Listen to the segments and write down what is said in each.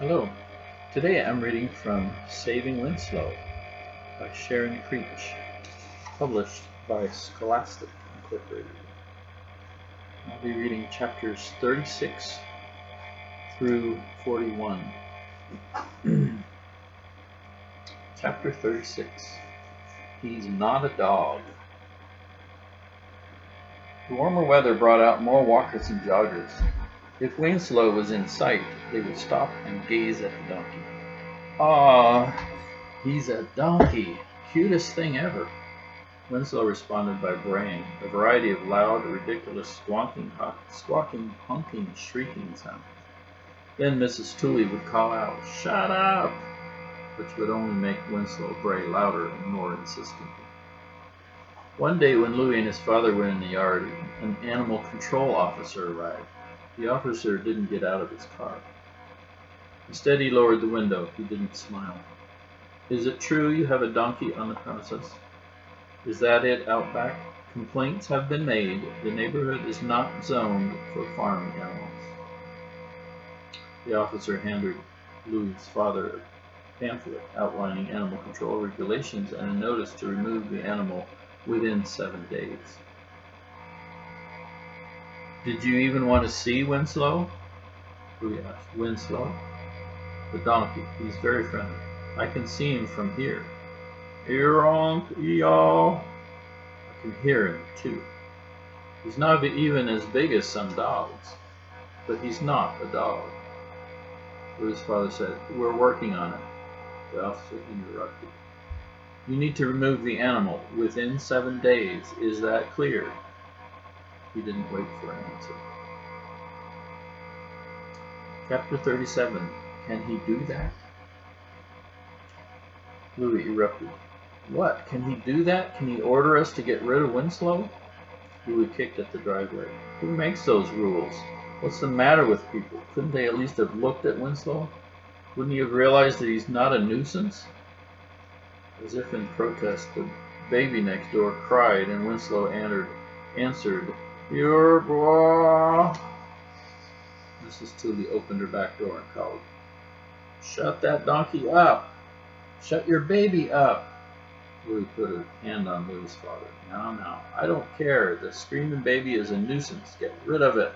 Hello. Today I'm reading from Saving Winslow by Sharon Creech, published by Scholastic Incorporated. I'll be reading chapters 36 through 41. Chapter 36. He's Not a Dog. The warmer weather brought out more walkers and joggers. If Winslow was in sight, they would stop and gaze at the donkey. "Aw, he's a donkey. Cutest thing ever." Winslow responded by braying, a variety of loud, ridiculous, squawking, honking, shrieking sounds. Then Mrs. Tooley would call out, "Shut up!" which would only make Winslow bray louder and more insistently. One day when Louis and his father were in the yard, an animal control officer arrived. The officer didn't get out of his car. Instead, he lowered the window. He didn't smile. "Is it true you have a donkey on the premises? Is that it out back? Complaints have been made. The neighborhood is not zoned for farm animals." The officer handed Louis's father a pamphlet outlining animal control regulations and a notice to remove the animal within 7 days. "Did you even want to see Winslow?" Louis asked. "Winslow?" "The donkey. He's very friendly. I can see him from here." "Eronk, eeyaw." "I can hear him, too. He's not even as big as some dogs, but he's not a dog." Louis' father said, "We're working on it." The officer interrupted. "You need to remove the animal within 7 days. Is that clear?" He didn't wait for an answer. Chapter 37. Can he do that? Louis erupted. "What? Can he do that? Can he order us to get rid of Winslow?" Louis kicked at the driveway. "Who makes those rules? What's the matter with people? Couldn't they at least have looked at Winslow? Wouldn't he have realized that he's not a nuisance?" As if in protest, the baby next door cried, and Winslow answered, "Your boy." Mrs. Tooley opened her back door and called, "Shut that donkey up! Shut your baby up!" Louis put a hand on Louis's father. Now, I don't care. The screaming baby is a nuisance. Get rid of it."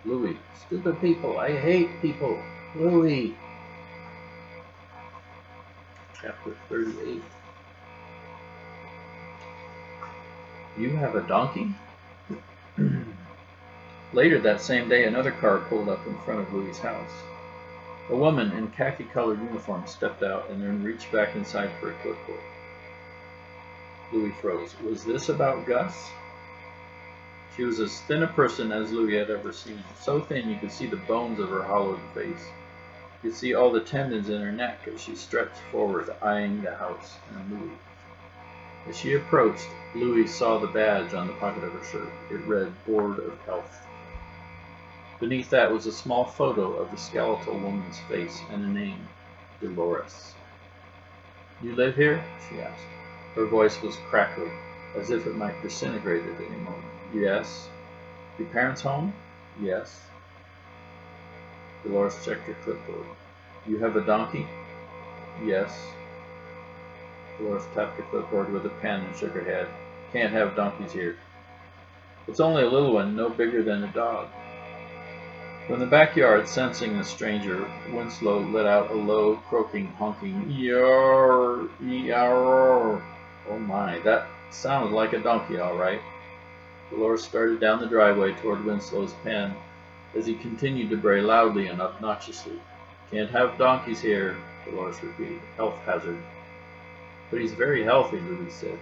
"Louis, stupid people. I hate people. Louis." Chapter 38. You have a donkey? Later that same day, another car pulled up in front of Louis's house. A woman in khaki-colored uniform stepped out and then reached back inside for a clipboard. Louis froze. Was this about Gus? She was as thin a person as Louis had ever seen. So thin you could see the bones of her hollowed face. You could see all the tendons in her neck as she stretched forward, eyeing the house and Louis. As she approached, Louis saw the badge on the pocket of her shirt. It read Board of Health. Beneath that was a small photo of the skeletal woman's face and a name, Dolores. "You live here?" she asked. Her voice was crackly, as if it might disintegrate at any moment. "Yes." "Your parents home?" "Yes." Dolores checked her clipboard. "You have a donkey?" "Yes." Dolores tapped her clipboard with a pen and shook her head. "Can't have donkeys here. It's only a little one, no bigger than a dog." From the backyard, sensing the stranger, Winslow let out a low, croaking, honking, "Eeyore, eeyore." "Oh my, that sounds like a donkey, all right." Dolores started down the driveway toward Winslow's pen as he continued to bray loudly and obnoxiously. "Can't have donkeys here," Dolores repeated. "Health hazard." "But he's very healthy," Louis said.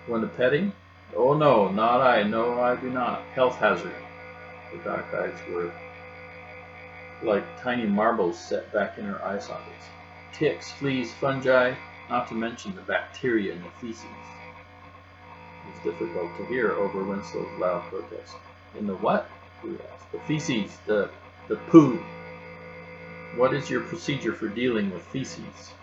"Want to pet him?" "Oh no, not I. No, I do not. Health hazard." The dark eyes were like tiny marbles set back in her eye sockets. "Ticks, fleas, fungi, not to mention the bacteria in the feces." It was difficult to hear over Winslow's loud protest. "In the what?" Louis asked. "The feces, the poo." "What is your procedure for dealing with feces?"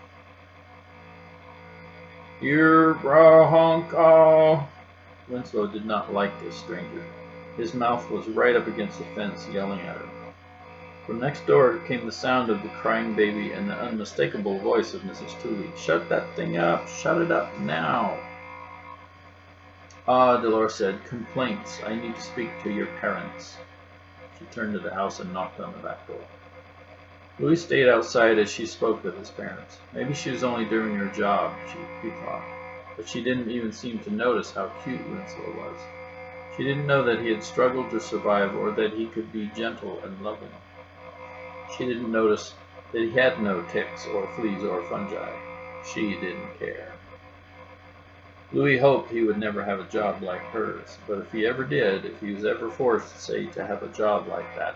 "Your honka." Winslow did not like this stranger. His mouth was right up against the fence, yelling at her. From next door came the sound of the crying baby and the unmistakable voice of Mrs. Tooley. "Shut that thing up! Shut it up now!" "Ah," Dolores said, "complaints. I need to speak to your parents." She turned to the house and knocked on the back door. Louis stayed outside as she spoke with his parents. Maybe she was only doing her job, he thought, but she didn't even seem to notice how cute Winslow was. She didn't know that he had struggled to survive or that he could be gentle and loving. She didn't notice that he had no ticks or fleas or fungi. She didn't care. Louis hoped he would never have a job like hers, but if he ever did, if he was ever forced, say, to have a job like that,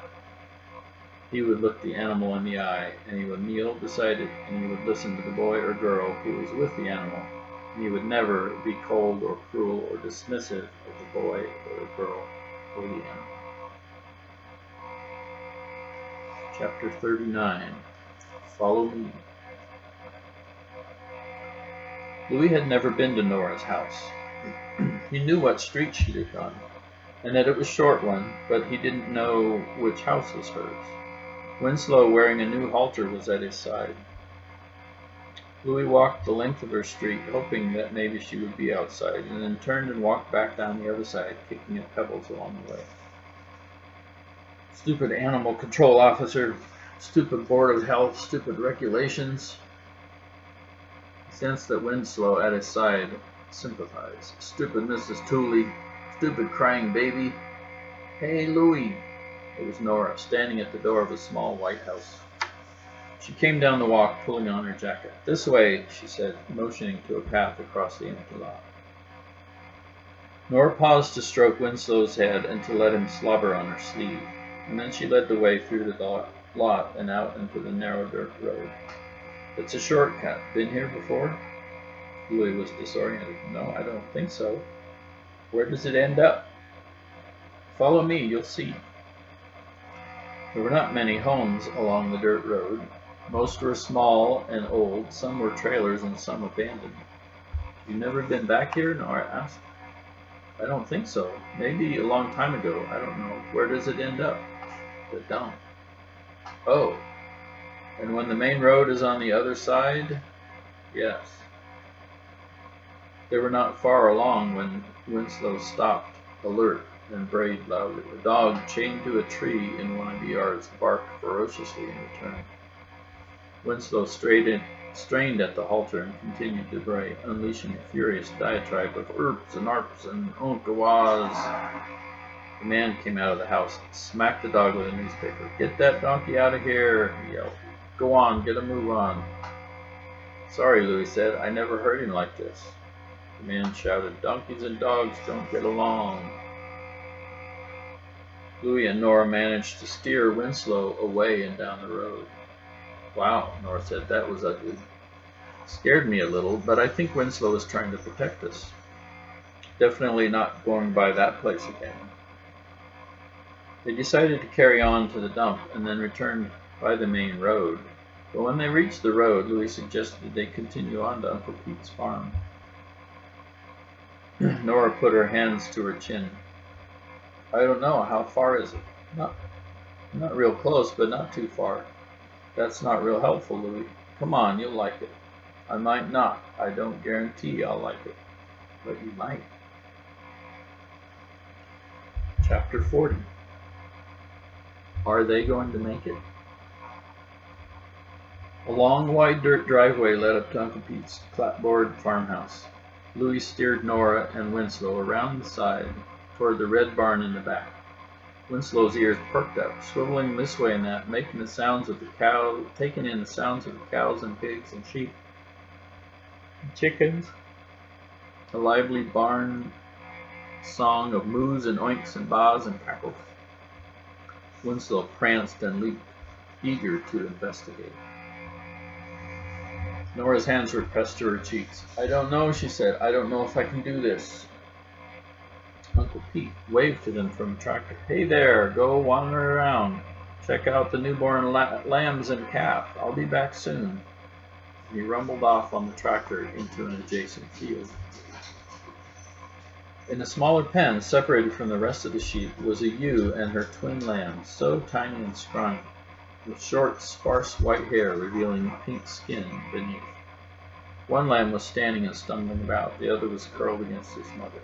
he would look the animal in the eye, and he would kneel beside it, and he would listen to the boy or girl who was with the animal, and he would never be cold or cruel or dismissive of the boy or the girl or the animal. Chapter 39. Follow Me. Louis had never been to Nora's house. He knew what street she lived on, and that it was a short one, but he didn't know which house was hers. Winslow, wearing a new halter, was at his side. Louis walked the length of her street, hoping that maybe she would be outside, and then turned and walked back down the other side, kicking at pebbles along the way. Stupid animal control officer, stupid board of health, stupid regulations. He sensed that Winslow at his side sympathized. Stupid Mrs. Tooley, stupid crying baby. "Hey, Louis." It was Nora, standing at the door of a small white house. She came down the walk, pulling on her jacket. "This way," she said, motioning to a path across the empty lot. Nora paused to stroke Winslow's head and to let him slobber on her sleeve, and then she led the way through the lot and out into the narrow dirt road. "It's a shortcut. Been here before?" Louis was disoriented. "No, I don't think so. Where does it end up?" "Follow me, you'll see." There were not many homes along the dirt road. Most were small and old, some were trailers and some abandoned. "You never been back here?" Nora asked. "I don't think so. Maybe a long time ago. I don't know. Where does it end up?" "The dump." "Oh. And when the main road is on the other side?" "Yes." They were not far along when Winslow stopped, alert, and brayed loudly. A dog chained to a tree in one of the yards barked ferociously in return. Winslow strained at the halter and continued to bray, unleashing a furious diatribe of "erps" and "arps" and "onkawas." The man came out of the house and smacked the dog with a newspaper. "Get that donkey out of here," he yelled. "Go on, get a move on." "Sorry," Louis said. "I never heard him like this." The man shouted, "Donkeys and dogs don't get along." Louis and Nora managed to steer Winslow away and down the road. "Wow," Nora said, "that was ugly. Scared me a little, but I think Winslow is trying to protect us. Definitely not going by that place again." They decided to carry on to the dump and then returned by the main road. But when they reached the road, Louis suggested they continue on to Uncle Pete's farm. Nora put her hands to her chin. "I don't know. How far is it?" Not real close, but not too far." "That's not real helpful, Louis. Come on, you'll like it." "I might not. I don't guarantee I'll like it." "But you might." Chapter 40. Are they going to make it? A long, wide dirt driveway led up to Uncle Pete's clapboard farmhouse. Louis steered Nora and Winslow around the side toward the red barn in the back. Winslow's ears perked up, swiveling this way and that, making the sounds of the cow, taking in the sounds of the cows and pigs and sheep and chickens, a lively barn song of moos and oinks and baas and cackles. Winslow pranced and leaped, eager to investigate. Nora's hands were pressed to her cheeks. "I don't know," she said. "I don't know if I can do this." Uncle Pete waved to them from a tractor. "Hey there, go wander around. Check out the newborn lambs and calf. I'll be back soon." He rumbled off on the tractor into an adjacent field. In a smaller pen, separated from the rest of the sheep, was a ewe and her twin lambs, so tiny and scrawny with short, sparse white hair revealing pink skin beneath. One lamb was standing and stumbling about, the other was curled against his mother.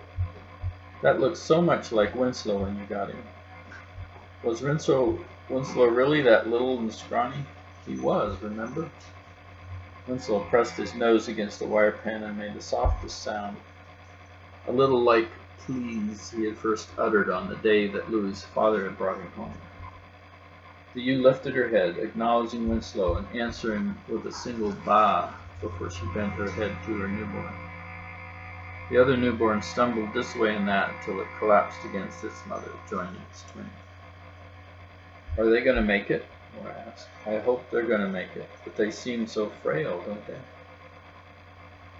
That looked so much like Winslow when you got him. Was Winslow really that little and scrawny? He was, remember? Winslow pressed his nose against the wire pen and made the softest sound, a little like please he had first uttered on the day that Louis's father had brought him home. The ewe lifted her head, acknowledging Winslow and answering with a single baa before she bent her head to her newborn. The other newborn stumbled this way and that until it collapsed against its mother, joining its twin. Are they going to make it? Nora asked. I hope they're going to make it, but they seem so frail, don't they?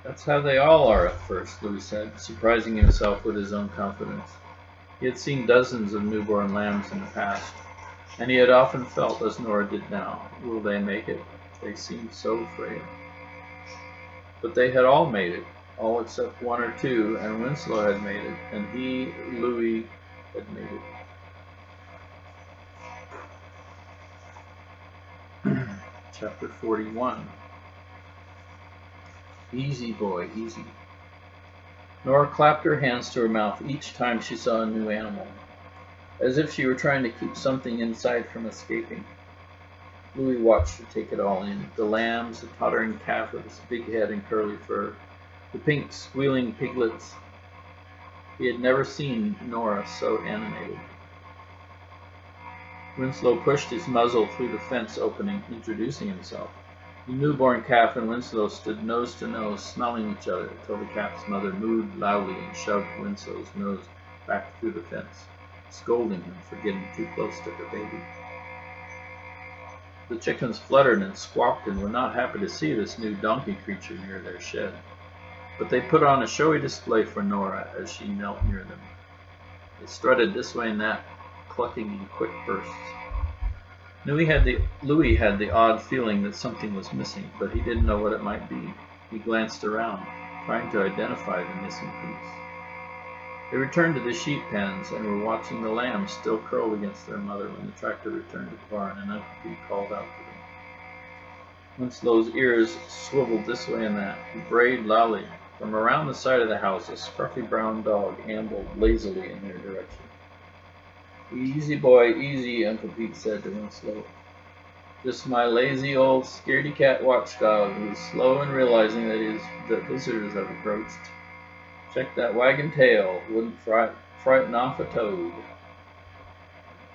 That's how they all are at first, Louis said, surprising himself with his own confidence. He had seen dozens of newborn lambs in the past, and he had often felt as Nora did now, will they make it? They seem so frail. But they had all made it, all except one or two, and Winslow had made it, and he, Louis, had made it. Chapter 41. Easy, boy, easy. Nora clapped her hands to her mouth each time she saw a new animal, as if she were trying to keep something inside from escaping. Louis watched her take it all in. The lambs, the tottering calf with its big head and curly fur, the pink, squealing piglets. He had never seen Nora so animated. Winslow pushed his muzzle through the fence opening, introducing himself. The newborn calf and Winslow stood nose to nose, smelling each other, until the calf's mother mooed loudly and shoved Winslow's nose back through the fence, scolding him for getting too close to her baby. The chickens fluttered and squawked and were not happy to see this new donkey creature near their shed, but they put on a showy display for Nora as she knelt near them. They strutted this way and that, clucking in quick bursts. Louis had the odd feeling that something was missing, but he didn't know what it might be. He glanced around, trying to identify the missing piece. They returned to the sheep pens and were watching the lambs still curled against their mother when the tractor returned to the barn and Uncle Pete called out to them. Winslow's ears swiveled this way and that. He brayed loudly. From around the side of the house, a scruffy brown dog ambled lazily in their direction. Easy, boy, easy, Uncle Pete said to Winslow. Just my lazy old scaredy-cat watchdog who's slow in realizing that visitors have approached. Check that wagging tail, wouldn't frighten off a toad.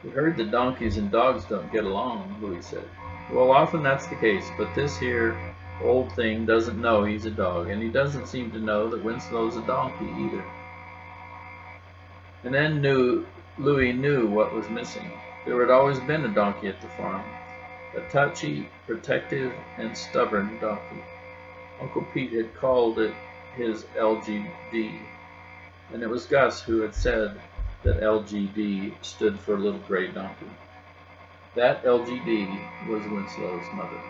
We heard that donkeys and dogs don't get along, Louis said. Well, often that's the case, but this here old thing doesn't know he's a dog, and he doesn't seem to know that Winslow's a donkey either. And then Louis knew what was missing. There had always been a donkey at the farm, a touchy, protective, and stubborn donkey. Uncle Pete had called it his LGD, and it was Gus who had said that LGD stood for Little Gray Donkey. That LGD was Winslow's mother.